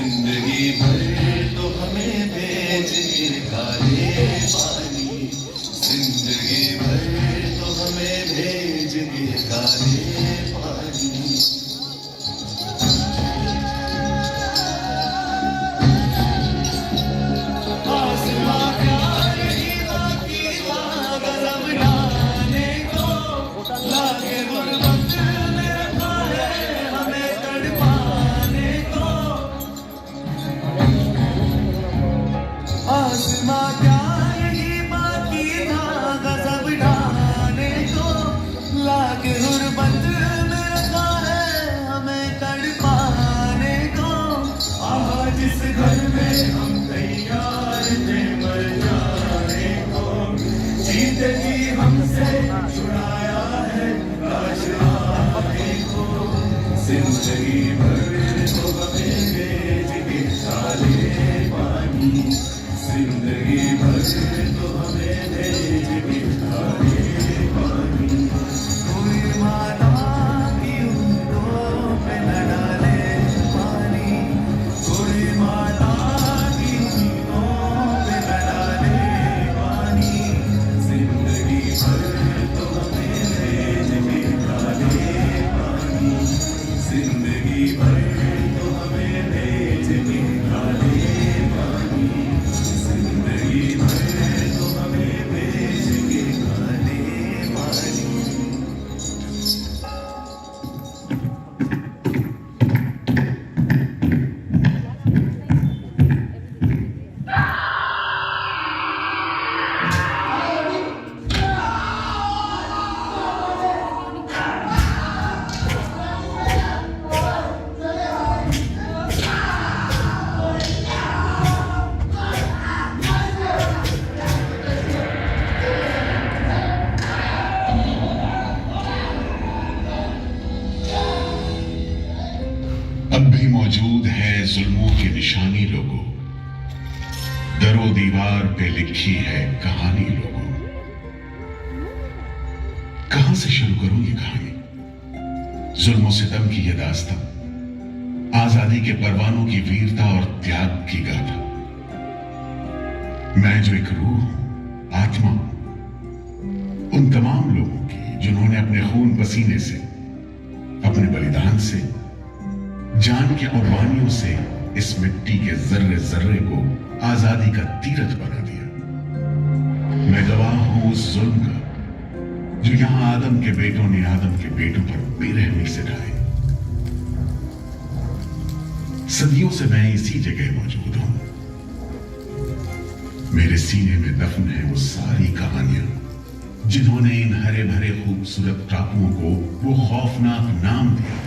जिंदगी भर तो हमें भेज के काले पानी, जिंदगी भर तो हमें भेज के काले पानी। आसमां प्यार ही बाकी था गजब डालने को, लागे गुर्बत में रखा है हमें तड़पाने को। आसमां प्यार ही बाकी था गजब डालने को, लागे गुर्बत में रखा है हमें तड़पाने को। आज जिस घर में हम तैयार थे मर जाने को, जीते जी हमसे छुड़ाया है लाश आने को। जिंदगी भर तो हमें भेज के काले पानी, जिंदगी भर तो हमें भेज के काले पानी। कोई माता की ऊँटों पे न डाले पानी, कोई माता की ऊँटों पे न डाले पानी। जिंदगी भर तो हमें भेज के काले पानी, जिंदगी भर तो हमें भेज के काले पानी, जिंदगी भर तो हमें भेज के काले पानी। अब भी मौजूद है जुल्मों की निशानी लोगों, दरो दीवार पे लिखी है कहानी लोगों। कहां से शुरू करूं ये कहानी? जुल्म सितम की ये दास्तां, आजादी के परवानों की वीरता और त्याग की गाथा। मैं जो एक रूह हूं, आत्मा हूं, उन तमाम लोगों की जिन्होंने अपने खून पसीने से, अपने बलिदान से, जान की कुर्बानियों से इस मिट्टी के जर्रे जर्रे को आजादी का तीरथ बना दिया। मैं गवाह हूं उस जुल्म का जो यहां आदम के बेटों ने आदम के बेटों पर बेरहमी से ढाए। सदियों से मैं इसी जगह मौजूद हूं। मेरे सीने में दफन है वो सारी कहानियां जिन्होंने इन हरे भरे खूबसूरत टापुओं को वो खौफनाक नाम दिया,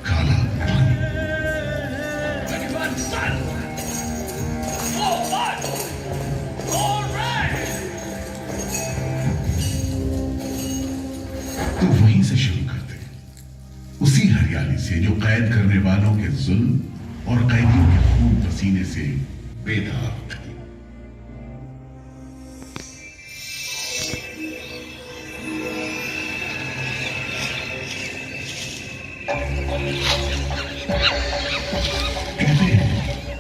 काला पानी। तो वहीं से शुरू करते, उसी हरियाली से जो कैद करने वालों के जुल्म और कैदियों के खून पसीने से बेदाग थी। कहते हैं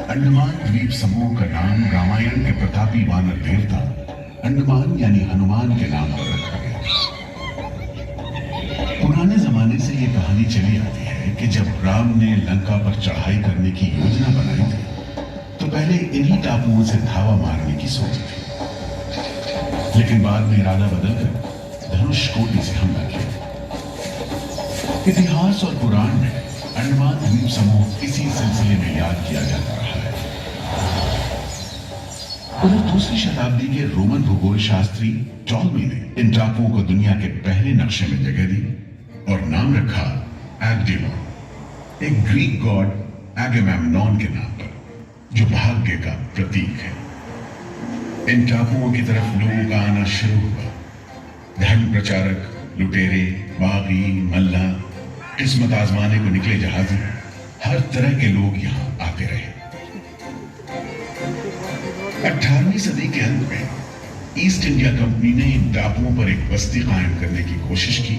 अंडमान द्वीप समूह का नाम रामायण के प्रतापी वानर देवता अंडमान यानी हनुमान के नाम पर रखा गया। पुराने जमाने से यह कहानी चली आती है कि जब राम ने लंका पर चढ़ाई करने की योजना बनाई थी तो पहले इन्हीं टापुओं से धावा मारने की सोची थी, लेकिन बाद में इरादा बदलकर धनुष कोटि से हमला किया। इतिहास और पुराण में अंडमान द्वीप समूह इसी सिलसिले में याद किया जाता रहा है। उधर दूसरी शताब्दी के रोमन भूगोल शास्त्री टॉलमी ने इन टापुओं को दुनिया के पहले नक्शे में जगह दी और नाम रखा एग्डिमोन, एक ग्रीक गॉड एगेमेम्नॉन के नाम पर, जो भाग्य का प्रतीक है। इन टापुओं की तरफ लोगों का आना शुरू हुआ। धर्म प्रचारक, लुटेरे, बागी, मल्ला, किस्मत आजमाने को निकले जहाजी, हर तरह के लोग यहां आते रहे। 18वीं सदी के अंत में ईस्ट इंडिया कंपनी ने इन टापुओं पर एक बस्ती कायम करने की कोशिश की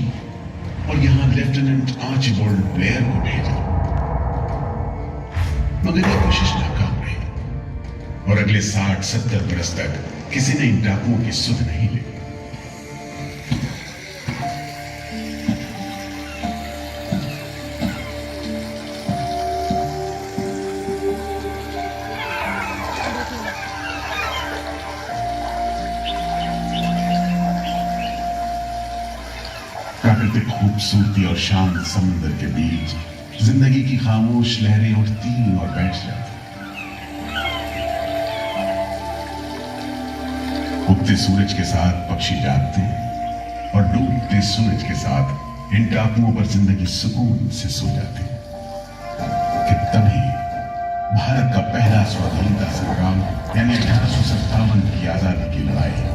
और यहां लेफ्टिनेंट आर्चिबाल्ड ब्लेयर को भेजा। मगर यह कोशिश नाकाम रही और अगले 60-70 बरस तक किसी ने इन डाकुओं की सुध नहीं ली। प्राकृतिक खूबसूरती और शांत समुद्र के बीच जिंदगी की खामोश लहरें उठती और बैठ जाती। उगते सूरज के साथ पक्षी जागते और डूबते सूरज के साथ इन टापुओं पर जिंदगी सुकून से सो जाती। कि तभी भारत का पहला स्वाधीनता संग्राम यानी 1857 की आजादी की लड़ाई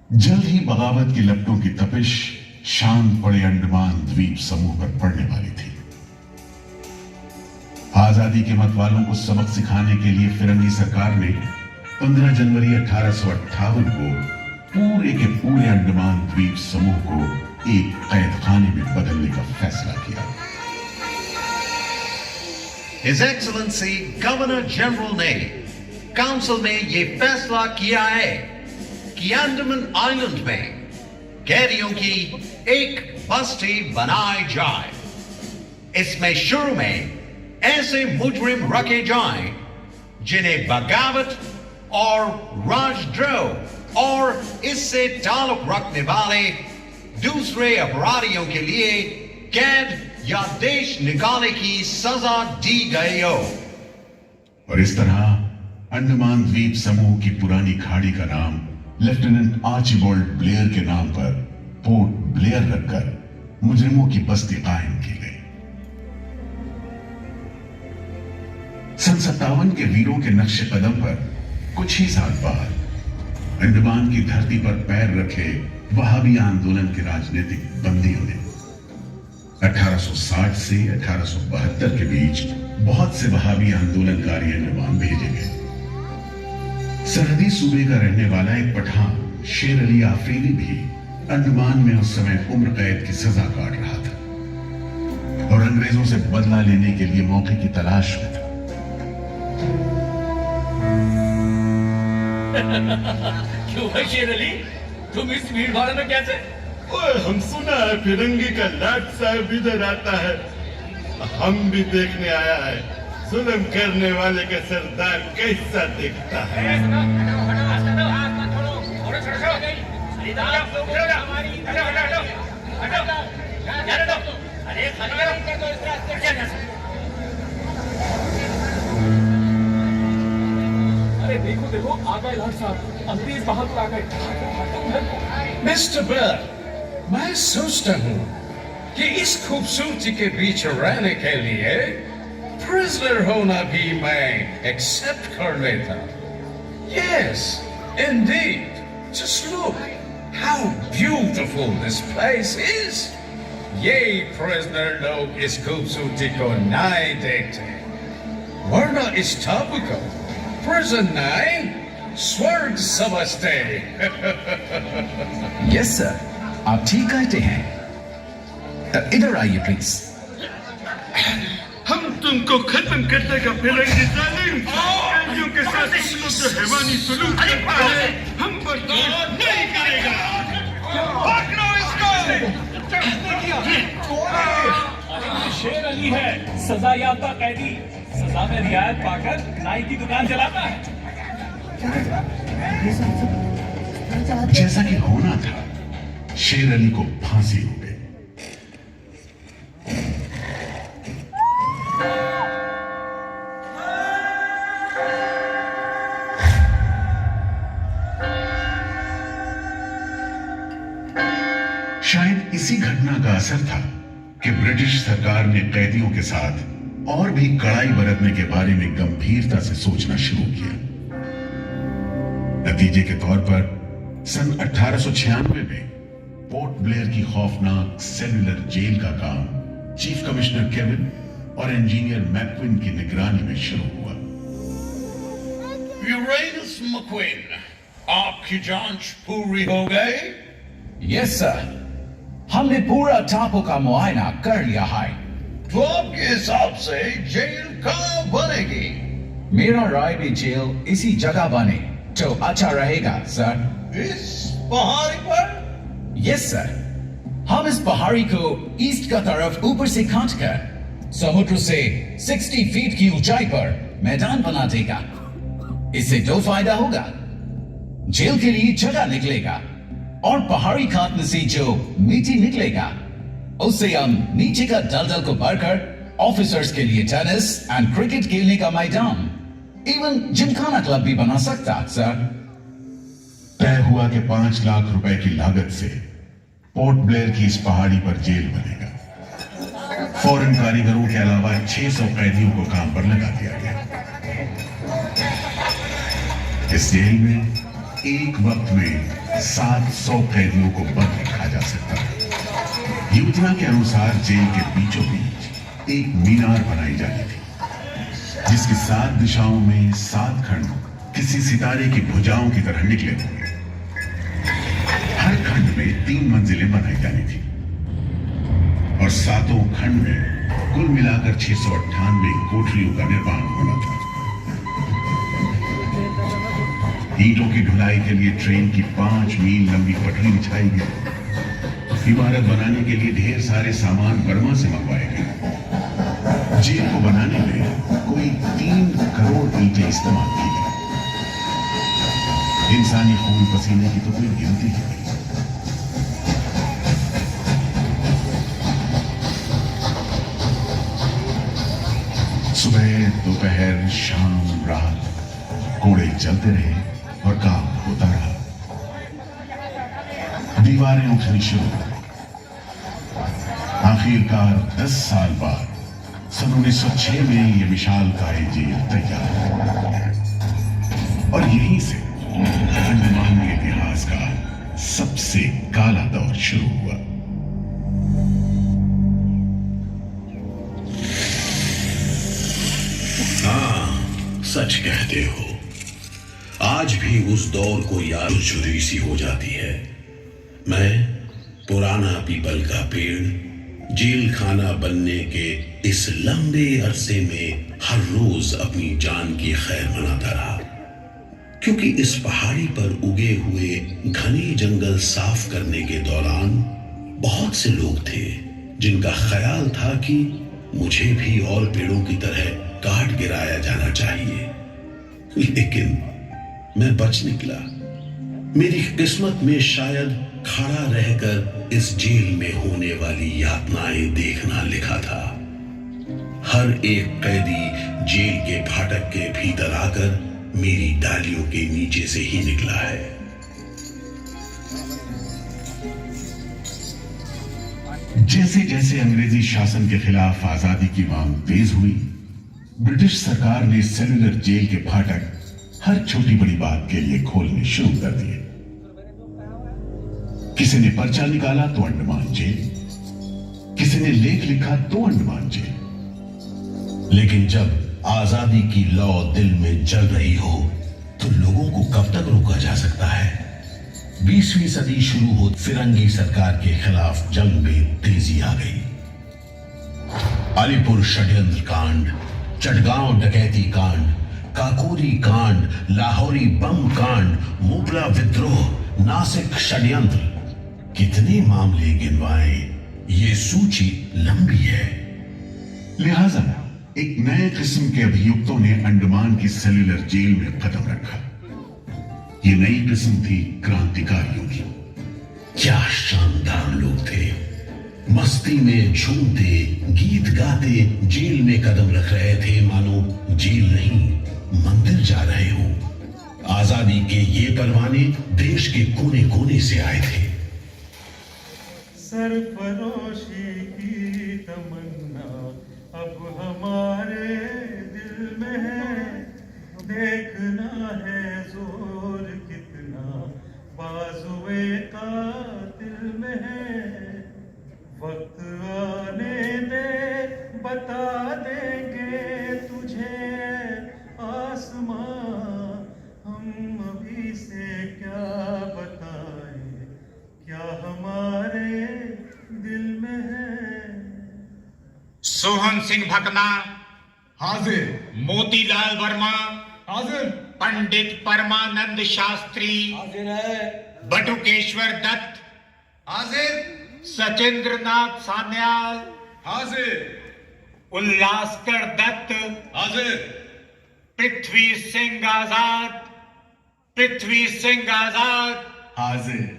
जल्द ही बगावत की लपटों की तपिश शांत पड़े अंडमान द्वीप समूह पर पड़ने वाली थी। आजादी के मतवालों को सबक सिखाने के लिए फिरंगी सरकार ने 15 जनवरी 1858 को पूरे के पूरे अंडमान द्वीप समूह को एक कैद खाने में बदलने का फैसला किया। His Excellency गवर्नर जनरल ने काउंसिल में यह फैसला किया है कि अंडमान आइलैंड में कैदियों की एक बस्ती बनाई जाए। इसमें शुरू में ऐसे मुजरिम रखे जाएं जिन्हें बगावत और राजद्रोह और इससे ताल्लुक रखने वाले दूसरे अपराधियों के लिए कैद या देश निकालने की सजा दी गई हो। और इस तरह अंडमान द्वीप समूह की पुरानी खाड़ी का नाम लेफ्टिनेंट आर्चिबाल्ड ब्लेयर के नाम पर पोर्ट ब्लेयर रखकर मुजरिमों की बस्ती कायम की गई। सन 57 के वीरों के नक्शे कदम पर कुछ ही साल बाद अंडमान की धरती पर पैर रखे वहाबी आंदोलन के राजनीतिक बंदियों ने 1860 से 1872 के बीच बहुत से वहाबी आंदोलनकारी अंडमान भेजे गए। सरहदी सूबे का रहने वाला एक पठान शेर अली आफरीदी भी अंडमान में उस समय उम्र कैद की सजा काट रहा था और अंग्रेजों से बदला लेने के लिए मौके की तलाश में था। क्यों है शेर अली, तुम इस भीड़ भाड़ में कैसे? ओए, हम सुना है फिरंगी का लाट साहब इधर आता है। हम भी देखने आया है जुल्म करने वाले का सरदार कैसा दिखता है। अरे देखो देखो, आ गए लाट साहब, अंग्रेज बहादुर आ गए। मिस्टर बर, मैं सोचता हूँ कि इस खूबसूरती के बीच रहने के लिए प्रिजनर होना भी मैं एक्सेप्ट कर लेता। Yes, indeed. Just look how beautiful this place is. ये प्रिजनर लोग इस खूबसूरती को नहीं देखते, वरना इस टापू को प्रिजन नहीं स्वर्ग समझते। यस सर, आप ठीक कहते हैं। इधर आइए प्लीज। हम तुमको खत्म करने का फिरंगी जालिम कैदियों के साथ तुमको जो हैवानी सुलूक करता है, हम बर्दाश्त नहीं करेगा। पकड़ो इसको। शेर अली है, सजा याफ्ता कैदी, सजा में रियायत पाकर नाई की दुकान चलाता है। जैसा कि होना था, शेर अली को फांसी हो गई। शायद इसी घटना का असर था कि ब्रिटिश सरकार ने कैदियों के साथ और भी कड़ाई बरतने के बारे में गंभीरता से सोचना शुरू किया। नतीजे के तौर पर सन 1896 में पोर्ट ब्लेयर की खौफनाक सेलुलर जेल का काम चीफ कमिश्नर केविन और इंजीनियर मैक्विन की निगरानी में शुरू हुआ। यूरेनस मैक्विन, आपकी जांच पूरी हो गई? यस सर, हमने पूरा टापू का मुआयना कर लिया है। तो आपके हिसाब से जेल कहाँ बनेगी? मेरा राय भी जेल इसी जगह बने तो अच्छा रहेगा सर। इस पहाड़ी पर? यस सर, हम इस पहाड़ी को ईस्ट का तरफ ऊपर से काटकर समुद्र से 60 फीट की ऊंचाई पर मैदान बना देगा। इससे दो फायदा होगा, जेल के लिए जगह निकलेगा और पहाड़ी काटने से जो मिट्टी निकलेगा उससे हम नीचे का दलदल को भरकर ऑफिसर्स के लिए टेनिस एंड क्रिकेट खेलने का मैदान, इवन जिमखाना क्लब भी बना सकता सर। तय हुआ कि 5 लाख रुपए की लागत से पोर्ट ब्लेयर की इस पहाड़ी पर जेल बनेगा। फॉरेन कारीगरों के अलावा 600 कैदियों को काम पर लगा दिया गया। इस जेल में एक वक्त में 700 कैदियों को बंद रखा जा सकता है। योजना के अनुसार जेल के बीचों बीच एक मीनार बनाई जाती थी, जिसकी 7 दिशाओं में 7 खंड किसी सितारे की भुजाओं की तरह निकले होंगे। हर खंड में 3 मंजिलें बनाई जानी थी और 7 खंड में कुल मिलाकर 698 कोठरियों का निर्माण होना था। ईंटों की ढुलाई के लिए ट्रेन की 5 मील लंबी पटरी बिछाई गई। इमारत बनाने के लिए ढेर सारे सामान बर्मा से मंगवाए गए। जेल को बनाने में कोई 3 करोड़ ईंटें इस्तेमाल की गई। इंसानी खून पसीने की तो कोई गिनती ही नहीं। सुबह, दोपहर, शाम, रात कोड़े चलते रहे और काम होता रहा। दीवारें उठनी शुरू हो गई। आखिरकार 10 साल बाद सन 1906 में यह विशालकाय जेल तैयार हुआ और यहीं से अंडमान के इतिहास का सबसे काला दौर शुरू हुआ। हाँ, सच कहते हो। आज भी उस दौर को याद छुरी सी हो जाती है। मैं पुराना पीपल का पेड़ जेल खाना बनने के इस लंबे अरसे में हर रोज अपनी जान की खैर मनाता रहा, क्योंकि इस पहाड़ी पर उगे हुए घने जंगल साफ करने के दौरान बहुत से लोग थे जिनका ख्याल था कि मुझे भी और पेड़ों की तरह काट गिराया जाना चाहिए, लेकिन मैं बच निकला। मेरी किस्मत में शायद खड़ा रहकर इस जेल में होने वाली यातनाएं देखना लिखा था। हर एक कैदी जेल के फाटक के भीतर आकर मेरी डालियों के नीचे से ही निकला है। जैसे जैसे अंग्रेजी शासन के खिलाफ आजादी की मांग तेज हुई, ब्रिटिश सरकार ने सेलुलर जेल के फाटक हर छोटी बड़ी बात के लिए खोलने शुरू कर दिए। किसी ने पर्चा निकाला तो अंडमान जेल, किसी ने लेख लिखा तो अंडमान जेल। लेकिन जब आजादी की लौ दिल में जल रही हो तो लोगों को कब तक रोका जा सकता है? 20वीं सदी शुरू हो, फिरंगी सरकार के खिलाफ जंग में तेजी आ गई। अलीपुर षड्यंत्र कांड, चटगांव डकैती कांड, काकोरी कांड, लाहौरी बम कांड, मुगला विद्रोह, नासिक षड्यंत्र, कितने मामले गिनवाए, ये सूची लंबी है। लिहाजा एक नए किस्म के अभियुक्तों ने अंडमान की सेल्युलर जेल में कदम रखा। ये नई किस्म थी क्रांतिकारियों की। क्या शानदार लोग थे, मस्ती में झूमते गीत गाते जेल में कदम रख रहे थे, मानो जेल नहीं मंदिर जा रहे हो। आजादी के ये परवाने देश के कोने कोने से आए थे। सरफरोशी की तमन्ना अब हमारे दिल में है, देखना है जोर कितना बाजुए का दिल में है। वक्त आने दे बता देंगे तुझे आसमां, हम अभी से क्या बताएं क्या हमारे दिल में है। सोहन सिंह भकना हाजिर। मोतीलाल वर्मा हाजिर। पंडित परमानंद शास्त्री हाजिर है। बटुकेश्वर दत्त हाजिर। सचिंद्र नाथ सान्याल हाजिर। उल्लासकर दत्त हाजिर। पृथ्वी सिंह आजाद, पृथ्वी सिंह आजाद हाजिर।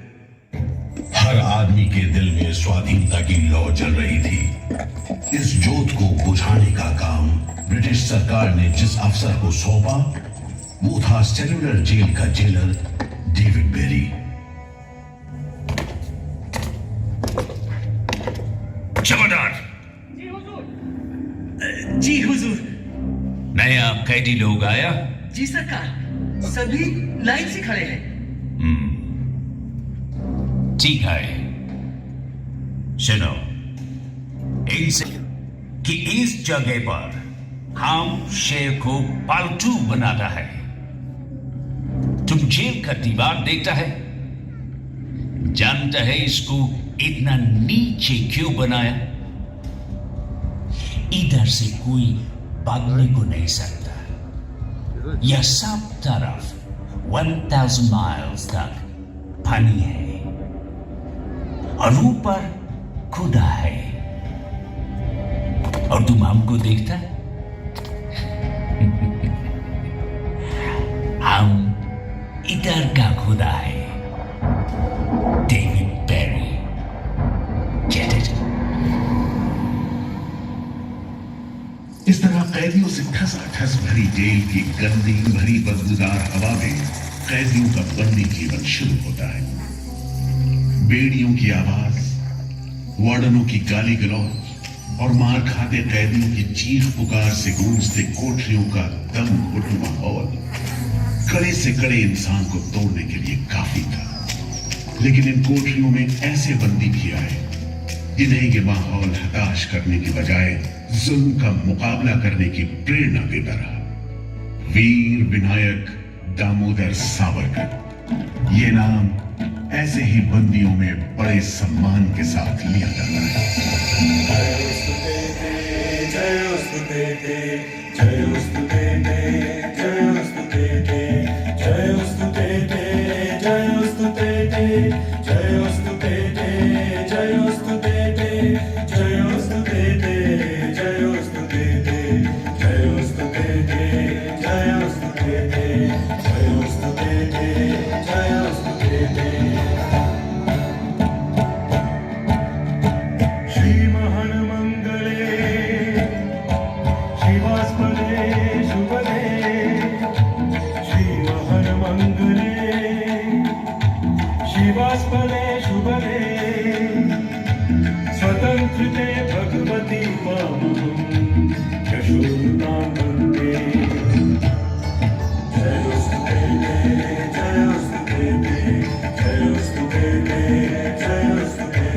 हर आदमी के दिल में स्वाधीनता की लौ जल रही थी। इस जोत को बुझाने का काम ब्रिटिश सरकार ने जिस अफसर को सौंपा वो था सेल्युलर जेल का जेलर डेविड बेरी। जमादार। जी हुजूर। नया कैदी लोग आया? जी सरकार, सभी लाइन से खड़े हैं। ठीक है, सुनो, इनसे कि इस जगह पर हम शेर को पालतू बनाता है। तुम जेल का दीवार देखता है, जानता है इसको इतना नीचे क्यों बनाया? इधर से कोई भागने को नहीं सकता। यह सब तरफ 1000 माइल्स तक पानी है और ऊपर खुदा है, और तुम हमको देखता है? हम इधर का खुदा है, डेविड बेरी। Get it? इस तरह कैदियों से ठसाठस भरी जेल की गंदी भरी बदबूदार हवा में कैदियों का बंदी जीवन शुरू होता है। बेड़ियों की आवाज, वार्डनों की गाली गलौज और मार खाते कैदियों की चीख पुकार से गूंजते कोठरियों का दम घुटू माहौल कड़े से कड़े इंसान को तोड़ने के लिए काफी था। लेकिन इन कोठरियों में ऐसे बंदी भी आए जिन्हें ये माहौल हताश करने की बजाय जुल्म का मुकाबला करने की प्रेरणा देता रहा। वीर विनायक दामोदर सावरकर, ये नाम ऐसे ही बंदियों में बड़े सम्मान के साथ लिया जाता है। स्वतंत्रते भगवती मामहं यशोदां वन्दे। जयोस्तु ते, जयोस्तु ते, जयोस्तु ते, जयोस्तु ते।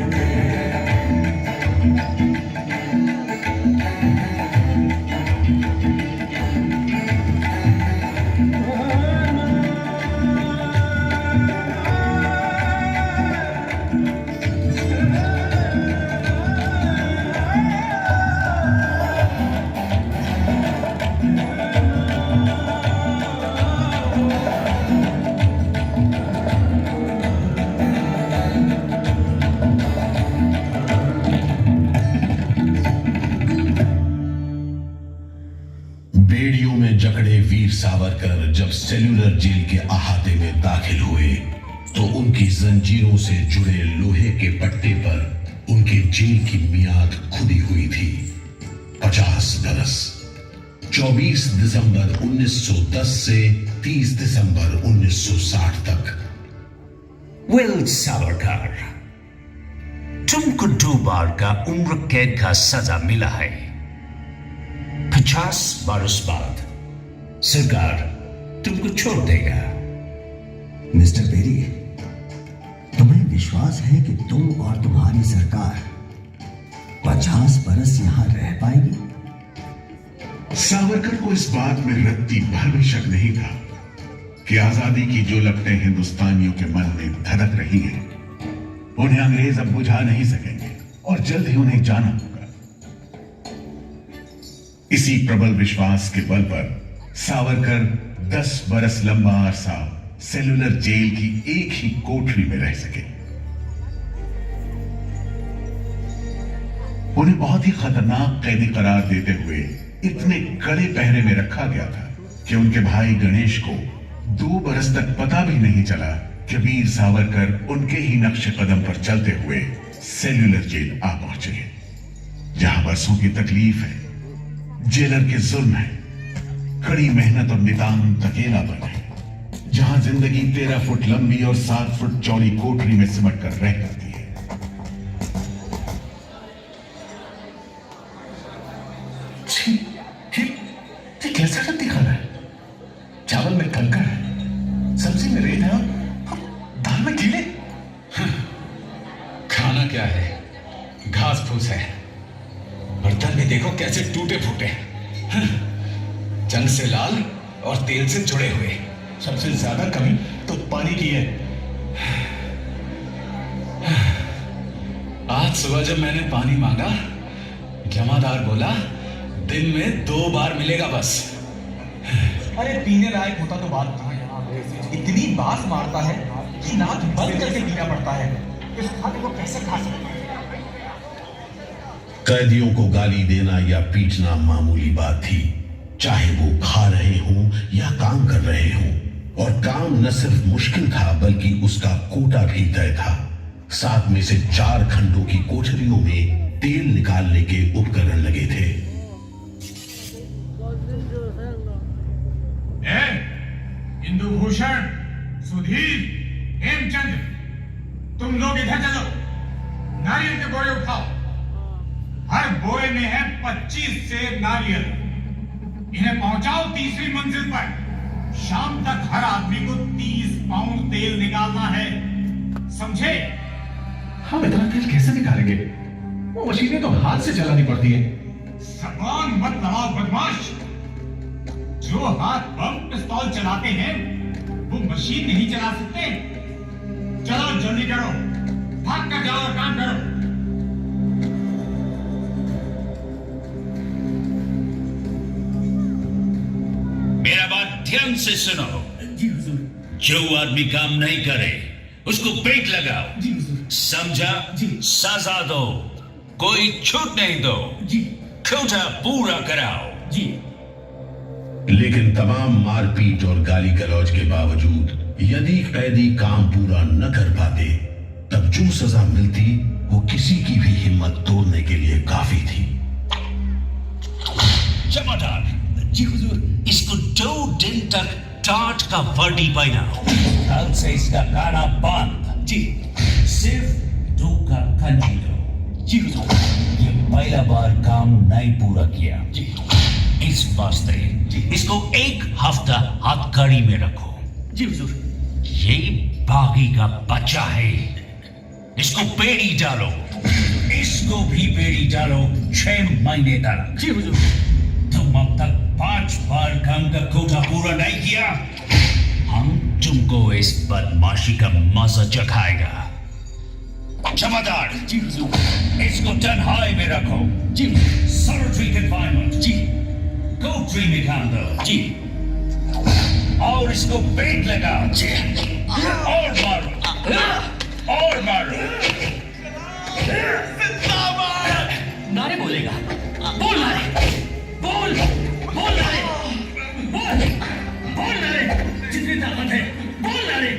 बेड़ियों में जकड़े वीर सावरकर जब सेल्यूलर जेल के अहाते में दाखिल हुए तो उनकी जंजीरों से जुड़े लोहे के पट्टे पर उनके जेल की मियाद खुदी हुई थी 50 बरस। 24 दिसंबर 1910 से 30 दिसंबर 1960 तक। वेल सावरकर, तुमको 2 बार का उम्र कैद का सजा मिला है। 50 बरस बाद सरकार तुमको छोड़ देगा। मिस्टर बेरी, तुम्हें विश्वास है कि तुम और तुम्हारी सरकार 50 बरस यहां रह पाएगी? सावरकर को इस बात में रत्ती भर भी शक नहीं था कि आजादी की जो लपटें हिंदुस्तानियों के मन में धड़क रही हैं, उन्हें अंग्रेज अब बुझा नहीं सकेंगे और जल्द ही उन्हें जाना होगा। इसी प्रबल विश्वास के बल पर सावरकर 10 बरस लंबा अरसा सेल्यूलर जेल की एक ही कोठरी में रह सके। उन्हें बहुत ही खतरनाक कैदी करार देते हुए इतने कड़े पहरे में रखा गया था कि उनके भाई गणेश को 2 बरस तक पता भी नहीं चला कि वीर सावरकर उनके ही नक्शे कदम पर चलते हुए सेल्यूलर जेल आ पहुंचे हैं, जहां बरसों की तकलीफ है, जेलर के जुल्म है, कड़ी मेहनत और नितांत अकेलापन है, जहां जिंदगी 13 फुट लंबी और 7 फुट चौड़ी कोठरी में सिमट कर रह जाती है। ये कैसा रत्ती खाना है? चावल में कंकड़ है, सब्जी में रेत है और दाल में कीड़े। खाना क्या है? घास फूस है। बर्तन भी देखो कैसे टूटे फूटे, जंग से लाल और तेल से जुड़े हुए। सबसे ज्यादा कमी तो पानी की है। आज सुबह जब मैंने पानी मांगा, जमादार बोला दिन में 2 बार मिलेगा बस। अरे पीने लायक होता तो बात कहाँ है। इतनी बास मारता है कि नाक बंद करके पीना पड़ता है। इस खाने को कैसे खा सकते हैं? कैदियों को गाली देना या पीटना मामूली बात थी, चाहे वो खा रहे हों या काम कर रहे हों। और काम न सिर्फ मुश्किल था बल्कि उसका कोटा भी तय था। 7 में से 4 खंडों की कोठरियों में तेल निकालने के उपकरण लगे थे। इंदुभूषण, सुधीर, हेमचंद्र, तुम लोग इधर चलो। नारियल के बोरे उठाओ। हर बोरे में है 25 सेर नारियल। इन्हें पहुंचाओ 3री मंजिल पर। शाम तक हर आदमी को 30 पाउंड तेल निकालना है, समझे? हम इतना तेल कैसे निकालेंगे? वो मशीनें तो हाथ से चलानी पड़ती है। जबान मत लड़ाओ बदमाश। जो हाथ बम पिस्तौल चलाते हैं वो मशीन नहीं चला सकते। चलो जल्दी करो, भाग कर जाओ और काम करो। मेरा बात ध्यान से सुनो। जी हुजूर। जो आदमी काम नहीं करे उसको पेट लगाओ। जी हुजूर। समझा? जी। सजा दो, कोई छूट नहीं दो। जी। कोटा पूरा कराओ। जी। लेकिन तमाम मारपीट और गाली गलौज के बावजूद यदि कैदी काम पूरा न कर पाते तब जो सजा मिलती वो किसी की भी हिम्मत तोड़ने के लिए काफी थी। जमादार, जी हुजूर। इसको 2 दिन तक टाट का वर्दी पहनाओ। कल से इसका गाना बंद। जी। सिर्फ 2 का कंजी दो। जी हुजूर। ये पहला बार काम नहीं पूरा किया। जी। इस वास्ते इसको 1 हफ्ता हथकड़ी में रखो। जी हुजूर। ये बागी का बच्चा है, इसको बेड़ी डालो। इसको भी बेड़ी डालो 6 महीने तक। जी हुजूर। तुम अब तक 5 बार काम का कोटा पूरा नहीं किया, हम तुमको इस बदमाशी का मजा चखाएगा। जमादार, जी हुजूर। इसको तन्हाई में रखो। जी हुजूर। Solitary confinement. जी। कोठरी में काम दो। जी। और इसको पेट लगाओ। और मारो, और मारो। नारे बोलेगा। बोल नारे, बोल, बोल नारे, बोल, बोल नारे, जितनी ताकत है, बोल नारे।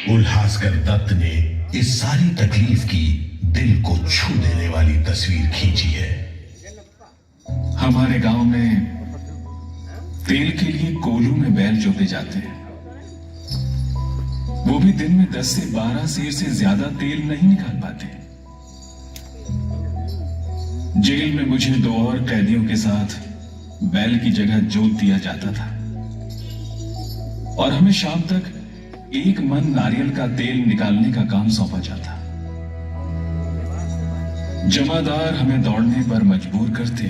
उल्हासकर दत्त ने इस सारी तकलीफ की दिल को छू देने वाली तस्वीर खींची है। हमारे गांव में तेल के लिए कोल्हू में बैल जोते जाते हैं। वो भी दिन में 10 से 12 सेर से ज्यादा तेल नहीं निकाल पाते। जेल में मुझे 2 और कैदियों के साथ बैल की जगह जोत दिया जाता था और हमें शाम तक 1 मन नारियल का तेल निकालने का काम सौंपा जाता। जमादार हमें दौड़ने पर मजबूर करते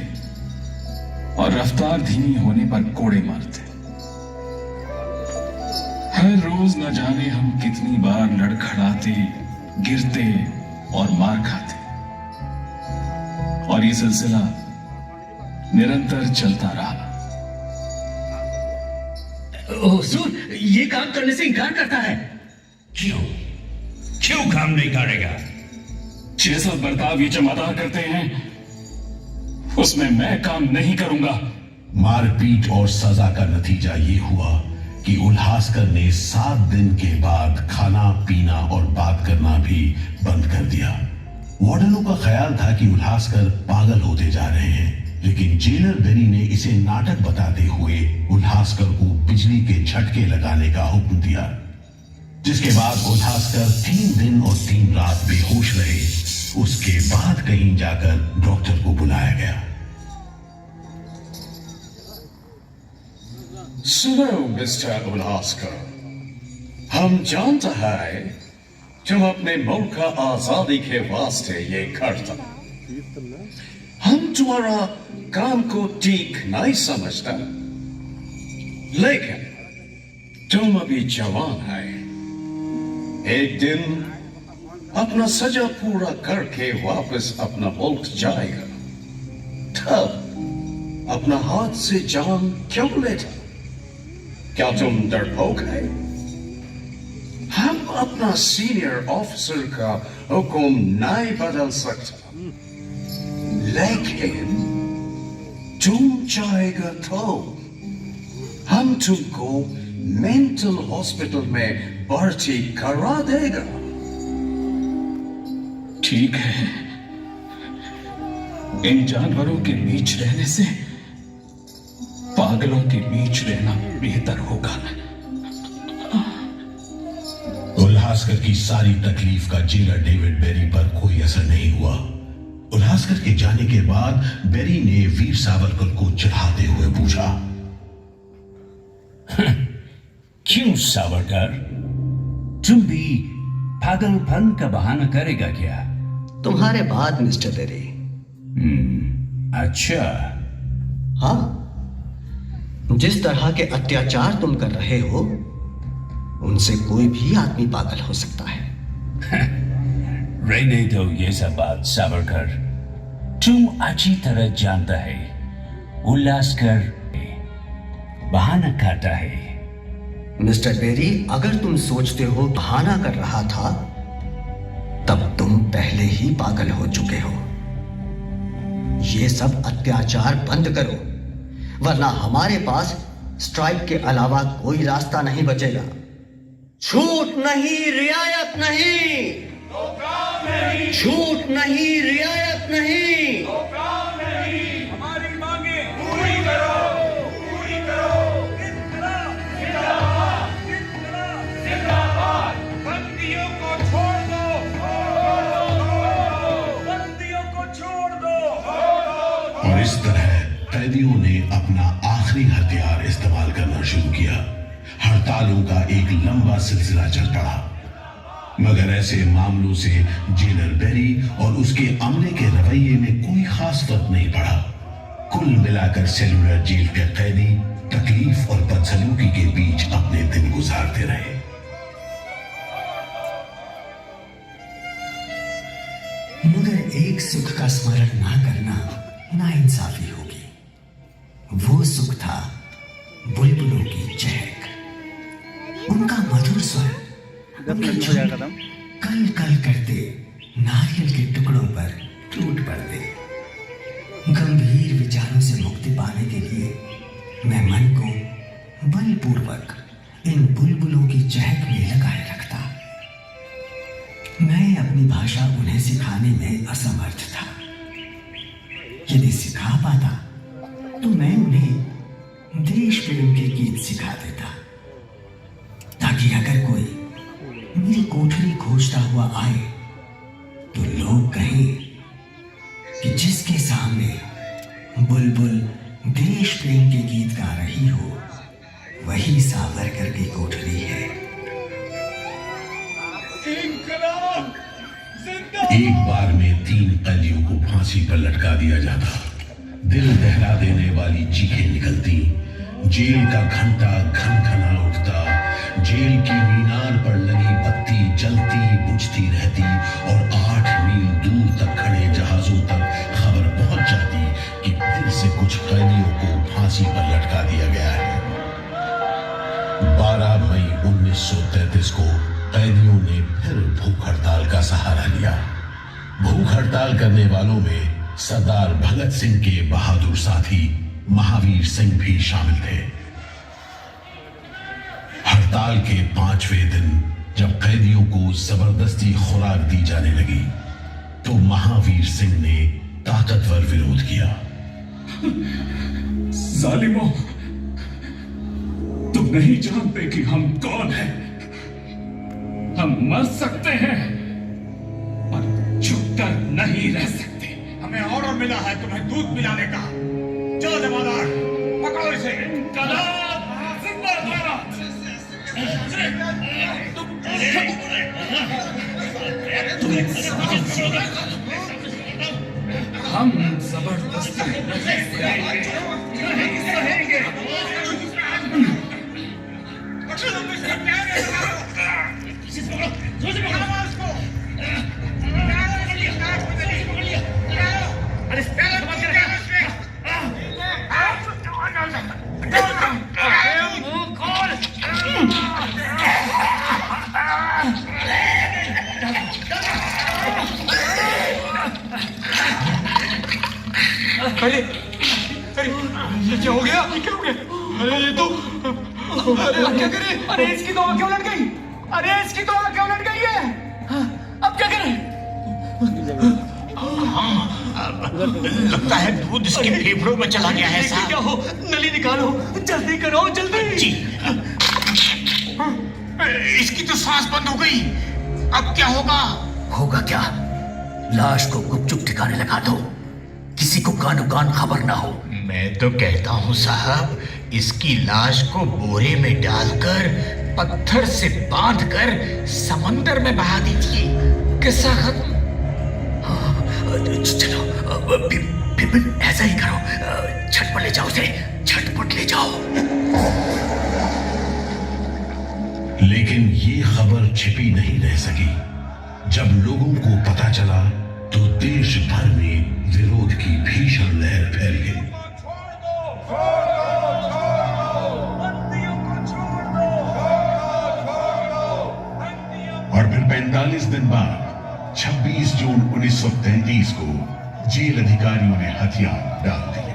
और रफ्तार धीमी होने पर कोड़े मारते। हर रोज न जाने हम कितनी बार लड़खड़ाते, गिरते और मार खाते, और ये सिलसिला निरंतर चलता रहा। हुजूर, ये काम करने से इनकार करता है। क्यों? क्यों काम नहीं करेगा? जैसा बर्ताव ये जमादार करते हैं उसमें मैं काम नहीं करूंगा। मारपीट और सजा का नतीजा ये हुआ कि उल्हासकर ने 7 दिन के बाद खाना पीना और बात करना भी बंद कर दिया। वार्डनों का ख्याल था कि उल्हासकर पागल होते जा रहे हैं, लेकिन जेलर बेरी ने इसे नाटक बताते हुए उल्हासकर को बिजली के झटके लगाने का हुक्म दिया, जिसके बाद उल्हासकर 3 दिन और 3 रात बेहोश रहे। उसके बाद कहीं जाकर डॉक्टर को बुलाया गया। सुनो मिस्टर उल्हासकर, हम जानते हैं तुम अपने मुल्क का आजादी के वास्ते ये करता। हम तुम्हारा काम को ठीक नहीं समझता, लेकिन तुम अभी जवान है। एक दिन अपना सजा पूरा करके वापस अपना मुल्क जाएगा, तब अपना हाथ से जान क्यों लेता? क्या तुम डरपोक है? हम अपना सीनियर ऑफिसर का हुक्म नहीं बदल सकता, लेकिन तुम चाहेगा तो हम तुमको मेंटल हॉस्पिटल में भर्ती करा देगा। ठीक है, इन जानवरों के बीच रहने से पागलों के बीच रहना बेहतर होगा। उल्हासकर की सारी तकलीफ का जेलर डेविड बेरी पर कोई असर नहीं हुआ। उल्हासकर के जाने के बाद बेरी ने वीर सावरकर को चिढ़ाते हुए पूछा, क्यों सावरकर, तुम भी पागलपन का बहाना करेगा क्या? तुम्हारे बाद मिस्टर बेरी। अच्छा, हाँ, जिस तरह के अत्याचार तुम कर रहे हो उनसे कोई भी आदमी पागल हो सकता है। रहने दो ये सब बात सावरकर। तुम अच्छी तरह जानता है उल्लास कर बहाना खाता है। मिस्टर बेरी, अगर तुम सोचते हो बहाना कर रहा था तब तुम पहले ही पागल हो चुके हो। ये सब अत्याचार बंद करो, वरना हमारे पास स्ट्राइक के अलावा कोई रास्ता नहीं बचेगा। छूट नहीं, रियायत नहीं, छूट नहीं, रियायत नहीं। हमारी मांगे पूरी करो, पूरी करो। जिंदाबाद। बंदियों को छोड़ दो, बंदियों को छोड़ दो। और इस तरह कैदियों ने अपना आखिरी हथियार इस्तेमाल करना शुरू किया। हड़तालों का एक लंबा सिलसिला चल पड़ा, मगर ऐसे मामलों से जेलर बेरी और उसके अमले के रवैये में कोई खास फर्क नहीं पड़ा। कुल मिलाकर सेलुलर जेल के कैदी तकलीफ और बदसलूकी के बीच अपने दिन गुजारते रहे। मगर एक सुख का स्मरण ना करना नाइंसाफी होगी। वो सुख था बुलबुलों की चहक, उनका मधुर स्वर, कल कल करते नारियल के टुकड़ों पर टूट पड़ते। गंभीर विचारों से मुक्ति पाने के लिए मैं मन को बलपूर्वक इन बुलबुलों की चहक में लगाए रखता। मैं अपनी भाषा उन्हें सिखाने में असमर्थ था। यदि सिखा पाता तो मैं उन्हें देश प्रेम के गीत सिखा देता, ताकि अगर कोई मेरी कोठरी खोजता हुआ आए तो लोग कहें कि जिसके सामने बुलबुल देश प्रेम के गीत गा रही हो वही सावरकर की कोठरी है। एक बार में 3 कैदियों को फांसी पर लटका दिया जाता। दिल दहला देने वाली चीखें निकलती, जेल का घंटा घनघना उठता, जेल की मीनार पर लगी बत्ती जलती बुझती रहती और 8 मील दूर तक खड़े जहाजों तक खबर पहुंच जाती कि फिर से कुछ कैदियों को फांसी पर लटका दिया गया है। 12 मई 1933 को कैदियों ने फिर भूख हड़ताल का सहारा लिया। भूख हड़ताल करने वालों में सरदार भगत सिंह के बहादुर साथी महावीर सिंह भी शामिल थे। हड़ताल के 5वें दिन जब कैदियों को जबरदस्ती खुराक दी जाने लगी तो महावीर सिंह ने ताकतवर विरोध किया। जालिमों, तुम नहीं जानते कि हम कौन हैं। हम मर सकते हैं पर छुपकर नहीं रह सकते। हमें ऑर्डर मिला है तुम्हें दूध पिलाने का। चलो जमादार, पकड़ो इसे। इंकलाब जिंदाबाद। हम जबरदस्ती नहीं सहेंगे। अरे अरे ये क्या हो गया? ये क्या हो गया? अरे ये तो अरे अब क्या करें? अरे इसकी तो क्यों लट गई? अरे इसकी तो क्यों लट गई है? अब क्या करें? लगता है दूध इसके फेफड़ों में चला गया है साहब। क्या हो? नली निकालो, जल्दी करो, जल्दी। जी। इसकी तो सांस बंद हो गई। अब क्या होगा? होगा क्या? लाश को गुपचुप ठिकाने लगा दो, किसी को कानो कान खबर ना हो। मैं तो कहता हूँ साहब, इसकी लाश को बोरे में डालकर पत्थर से बांधकर समंदर में बहा दीजिए। किस्सा खत्म। चलो बिपिन ऐसा ही करो, झटपट ले जाओ उसे, झटपट ले जाओ। लेकिन ये खबर छिपी नहीं रह सकी। जब लोगों को पता चला तो देश भर में विरोध की भीषण लहर फैल गई। और फिर 45 दिन बाद 26 जून 1933 को जेल अधिकारियों ने हथियार डाल दिए।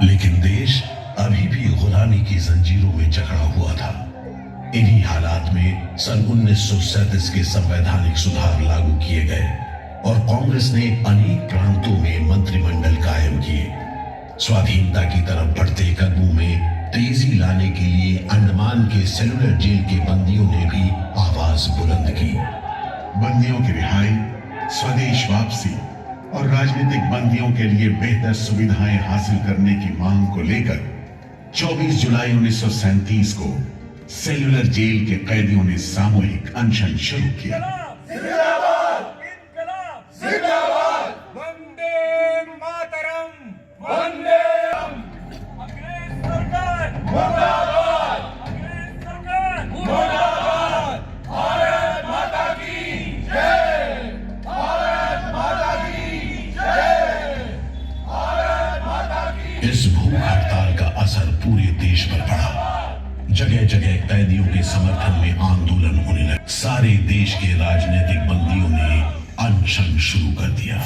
लेकिन देश अभी भी गुलामी की जंजीरों में जकड़ा हुआ था। इन्हीं हालात में सन 1937 के संवैधानिक सुधार लागू किए गए और कांग्रेस ने अनेक प्रांतों में मंत्रिमंडल कायम किए। स्वाधीनता की तरफ बढ़ते कदमों में तेजी लाने के लिए अंडमान के सेलुलर जेल के बंदियों ने भी आवाज बुलंद की। बंदियों की रिहाई, स्वदेश वापसी और राजनीतिक बंदियों के लिए बेहतर सुविधाएं हासिल करने की मांग को लेकर 24 जुलाई 1937 को सेलुलर जेल के कैदियों ने सामूहिक अनशन शुरू किया। वंदे मातरम, वंदे अंग्रेज सरकार मुर्दाबाद, अंग्रेज सरकार मुर्दाबाद, भारत माता की जय, भारत माता की जय, भारत माता की। इस भूख हड़ताल का असर पूरे देश पर पड़ा। जगह जगह कैदियों के समर्थन में आंदोलन होने लगे। सारे देश के राजनीतिक बंदियों ने अनशन शुरू कर दिया।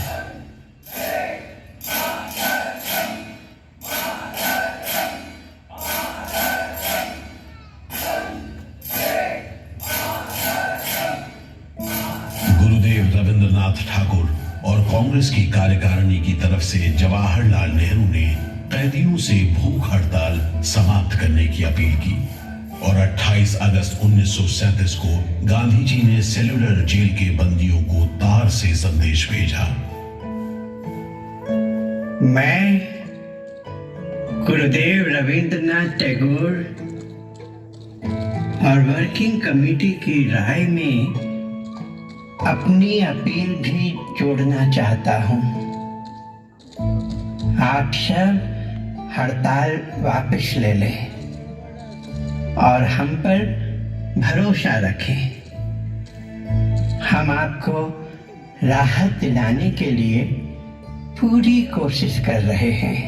गुरुदेव रविंद्रनाथ ठाकुर और कांग्रेस की कार्यकारिणी की तरफ से जवाहरलाल नेहरू ने कैदियों से भूख हड़ताल समाप्त करने की अपील की और 28 अगस्त 1937 को गांधी जी ने सेलुलर जेल के बंदियों को तार से संदेश भेजा। मैं गुरुदेव रविंद्रनाथ टैगोर और वर्किंग कमेटी की राय में अपनी अपील भी जोड़ना चाहता हूं। आप सब हड़ताल वापस ले लें और हम पर भरोसा रखें। हम आपको राहत दिलाने के लिए पूरी कोशिश कर रहे हैं।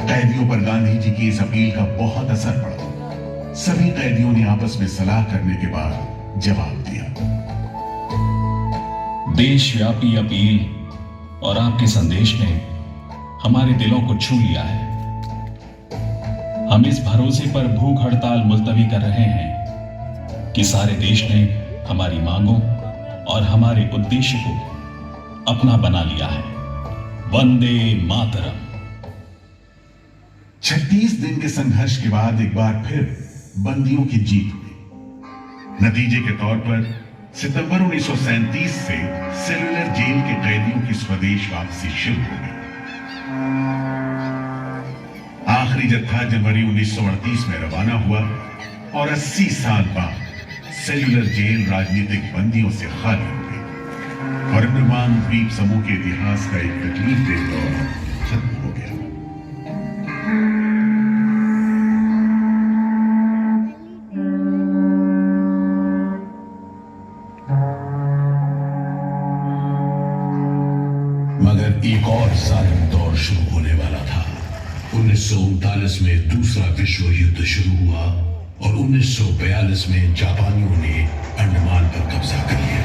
कैदियों पर गांधी जी की इस अपील का बहुत असर पड़ा। सभी कैदियों ने आपस में सलाह करने के बाद जवाब दिया। देशव्यापी अपील और आपके संदेश ने हमारे दिलों को छू लिया है। हम इस भरोसे पर भूख हड़ताल मुलतवी कर रहे हैं कि सारे देश ने हमारी मांगों और हमारे उद्देश्य को अपना बना लिया है। वंदे मातरम। 36 दिन के संघर्ष के बाद एक बार फिर बंदियों की जीत हुई। नतीजे के तौर पर सितंबर 1937 से सेलुलर जेल के कैदियों की स्वदेश वापसी शुरू हो गई। आखिरी जत्था जनवरी 1938 में रवाना हुआ और 80 साल बाद सेलुलर जेल राजनीतिक बंदियों से खाली हो गई और अंडमान द्वीप समूह के इतिहास का एक तकलीफदेह दौर खत्म हो गया। मगर एक और जालिम दौर शुरू होने वाला था। 1939 में दूसरा विश्व युद्ध शुरू हुआ और 1942 में जापानियों ने अंडमान पर कब्जा कर लिया।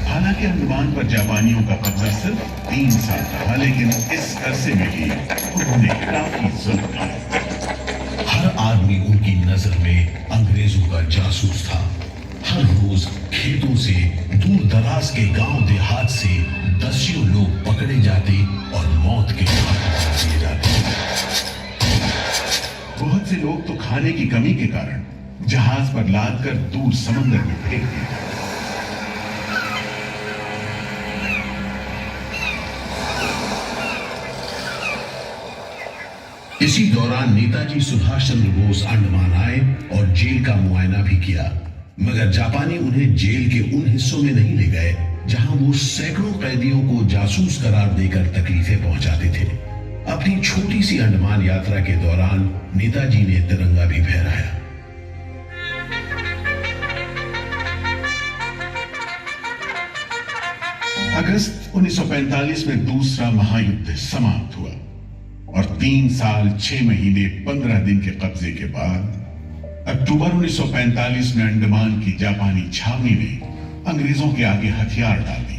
हालांकि अंडमान पर जापानियों का कब्जा सिर्फ 3 साल रहा, लेकिन इस अरसे में भी उन्होंने काफी जुल्म किया। हर आदमी उनकी नजर में अंग्रेजों का जासूस था। हर रोज खेतों से, दूर दराज के गांव देहात से दसियों लोग पकड़े जाते और मौत के घाट उतार दिए जाते। बहुत से लोग तो खाने की कमी के कारण जहाज पर लाद कर दूर समंदर में फेंक दिए जाते। इसी दौरान दौरान नेताजी सुभाष चंद्र बोस अंडमान आए और जेल का मुआयना भी किया, मगर जापानी उन्हें जेल के उन हिस्सों में नहीं ले गए जहां वो सैकड़ों कैदियों को जासूस करार देकर तकलीफें पहुंचाते थे। अपनी छोटी सी अंडमान यात्रा के दौरान नेताजी ने तिरंगा भी फहराया। अगस्त 1945 में दूसरा महायुद्ध समाप्त हुआ और 3 साल 6 महीने 15 दिन के कब्जे के बाद अक्टूबर 1945 में अंडमान की जापानी छावनी ने अंग्रेजों के आगे हथियार डाल दिए।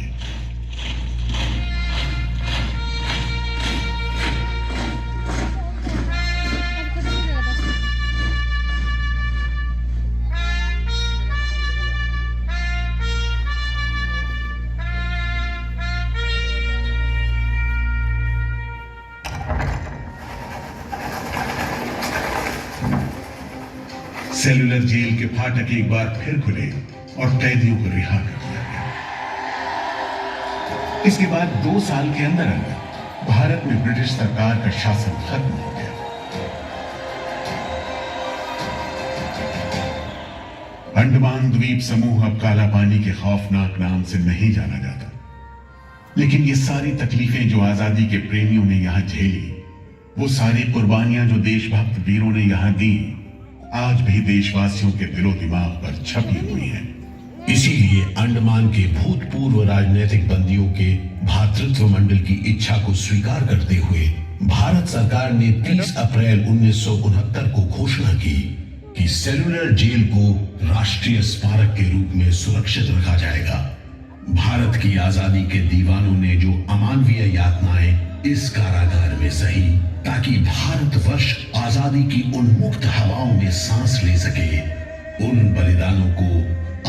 सेलुलर जेल के फाटक एक बार फिर खुले और कैदियों को रिहा कर दिया गया। इसके बाद 2 साल के अंदर अंदर भारत में ब्रिटिश सरकार का शासन खत्म हो गया। अंडमान द्वीप समूह अब काला पानी के खौफनाक नाम से नहीं जाना जाता, लेकिन ये सारी तकलीफें जो आजादी के प्रेमियों ने यहां झेली, वो सारी कुर्बानियां जो देशभक्त वीरों ने यहां दी, आज भी देशवासियों के दिलो दिमाग पर छपी हुई है। इसीलिए अंडमान के भूतपूर्व राजनीतिक बंदियों के भातृत्व मंडल की इच्छा को स्वीकार करते हुए भारत सरकार ने 30 अप्रैल 1969 को घोषणा की कि सेलुलर जेल को राष्ट्रीय स्मारक के रूप में सुरक्षित रखा जाएगा। भारत की आजादी के दीवानों ने जो अमानवीय यातनाएं इस कारागार में सही, ताकि भारतवर्ष आजादी की उन्मुक्त हवाओं में सांस ले सके, उन बलिदानों को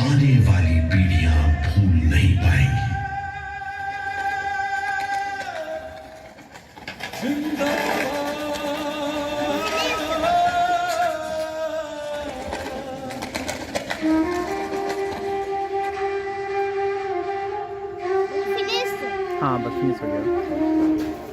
आने वाली पीढ़ियां भूल नहीं पाएंगी। हाँ बस फिनिश हो गया।